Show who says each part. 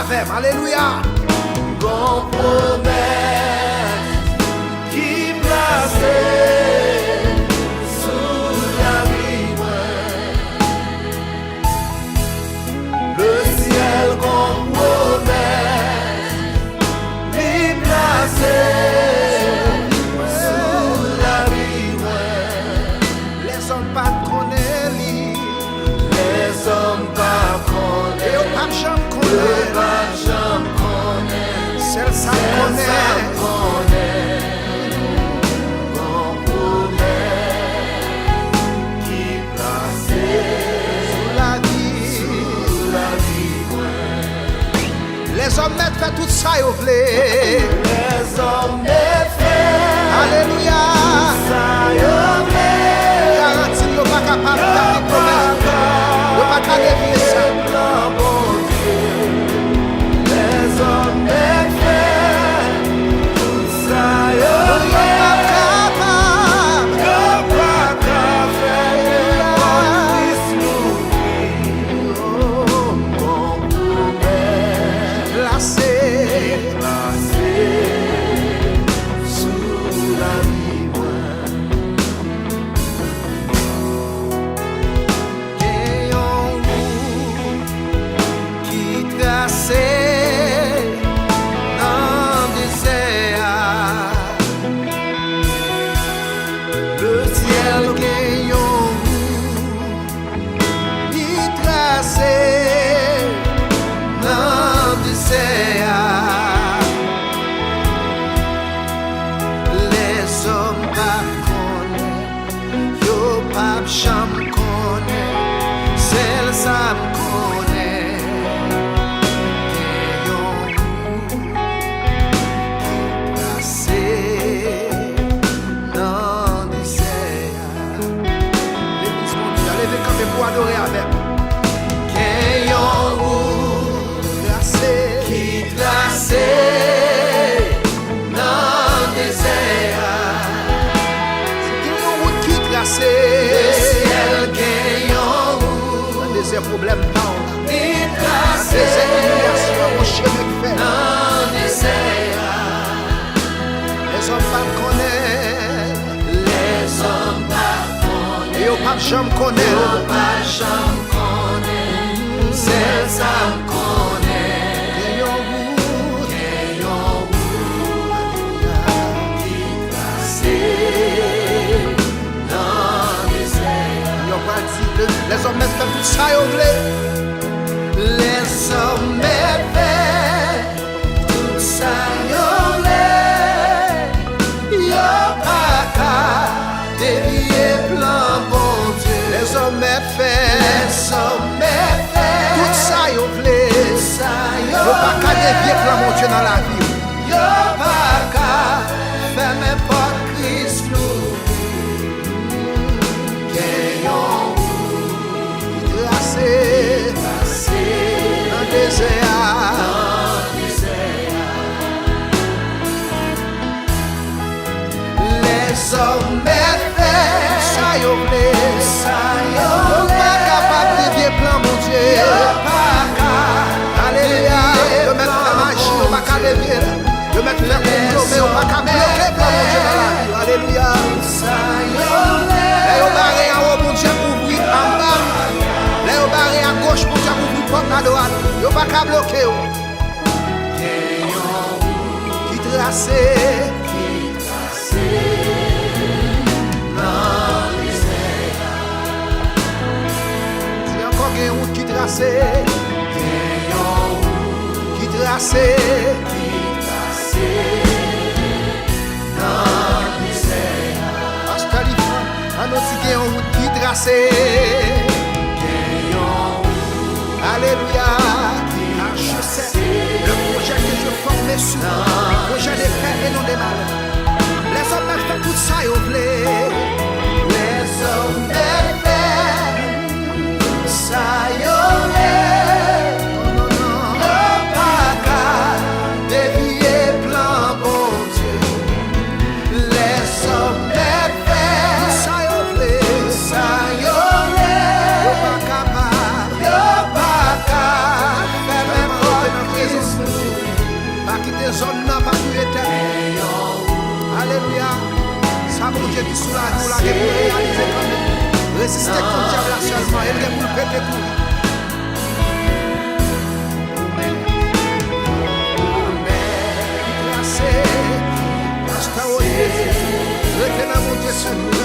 Speaker 1: avec. Alléluia.
Speaker 2: Bon promesse qui placée sous la vie, le ciel qu'on promesse qui placée sous la vie,
Speaker 1: Les hommes pas connaissent lui.
Speaker 2: les hommes pas connaissent,
Speaker 1: Et au pape Jean
Speaker 2: le
Speaker 1: connaît.
Speaker 2: pape Jean connaît,
Speaker 1: Celle ça
Speaker 2: ça
Speaker 1: connaît.
Speaker 2: connaît. Bon promesse qui placée
Speaker 1: La vie.
Speaker 2: sous la vie,
Speaker 1: Les hommes mettent fait tout ça, ils voulaient.
Speaker 2: les hommes méfaits,
Speaker 1: Alléluia.
Speaker 2: ça y est,
Speaker 1: Garantie, ils ne sont pas capables de faire des promesses. Ils ne sont pas capables de vivre ça.
Speaker 2: les hommes méfaits, ça y
Speaker 1: Ils ne sont pas capables.
Speaker 2: est, pas qu'à faire comme Christ nous dit. Bon promesse
Speaker 1: Placés.
Speaker 2: placée sous la vie,
Speaker 1: Qui tracé dans le désert. Le ciel gagnant qui tracé dans le désert. Les hommes pas connaissent, yo pas jamais connaissent, celle ça me connaît. Pour adorer avec
Speaker 2: qui glacé dans le désert.
Speaker 1: qui tracé
Speaker 2: Le ciel gagnant
Speaker 1: des problèmes
Speaker 2: qui
Speaker 1: des
Speaker 2: glacé
Speaker 1: humiliations mon chemin qui fait
Speaker 2: dans le désert.
Speaker 1: les hommes pas connaissent
Speaker 2: Les hommes pas
Speaker 1: et au pape jamais connaît
Speaker 2: pas jamais connaît, c'est ça me connaît. Qui glacé dans le désert.
Speaker 1: les hommes mettent tout ça au blé
Speaker 2: Les hommes méfaits, tout ça y'a pas qu'à dévier plan bon Dieu.
Speaker 1: les hommes mettent
Speaker 2: Les hommes méfaits,
Speaker 1: tout ça au blé
Speaker 2: ça
Speaker 1: ne pas qu'à dévier plan mon Dieu dans la vie
Speaker 2: y'a pas qu'à faire n'importe Christ nous. Gagnons
Speaker 1: tracé
Speaker 2: passé
Speaker 1: dans le désert
Speaker 2: dans le désert. Les hommes méfaits,
Speaker 1: ça au blé
Speaker 2: ça
Speaker 1: ne pas capable de dévier plan mon Dieu Alléluia, de mettre la magie, on va qu'à dévier de mettre la complot, mais on va qu'à bloquer plan mon Dieu dans la vie Alléluia. Les barrés en haut, mon Dieu, pour ouvrir en bas. Les barrés à gauche, mon Dieu, pour ouvrir porte à droite. Ils pas qu'à bloquer. Qui tracé, si encore une route qui tracé, qui tracé, parce qu'à l'ifou, on a aussi une route qui tracé. Alléluia. Car je sais le projet que je formais sur projet des faits et non des mal. Les hommes m'ont fait tout ça et au blé.
Speaker 2: Les hommes méfaits, ça y est,
Speaker 1: Non, non, non.
Speaker 2: pas qu'à dévier plan bon Dieu. Les hommes méfaits,
Speaker 1: Tout ça et au blé.
Speaker 2: ça y
Speaker 1: Yo
Speaker 2: est,
Speaker 1: pas capable.
Speaker 2: pas qu'à faire même
Speaker 1: Dans la présence pas mon Dieu qui soulage nous là, pour réaliser quand même. Résister contre le diable là seulement, il est pour le péter pour lui. Classé, extraordinaire, retenez mon Dieu sur nous.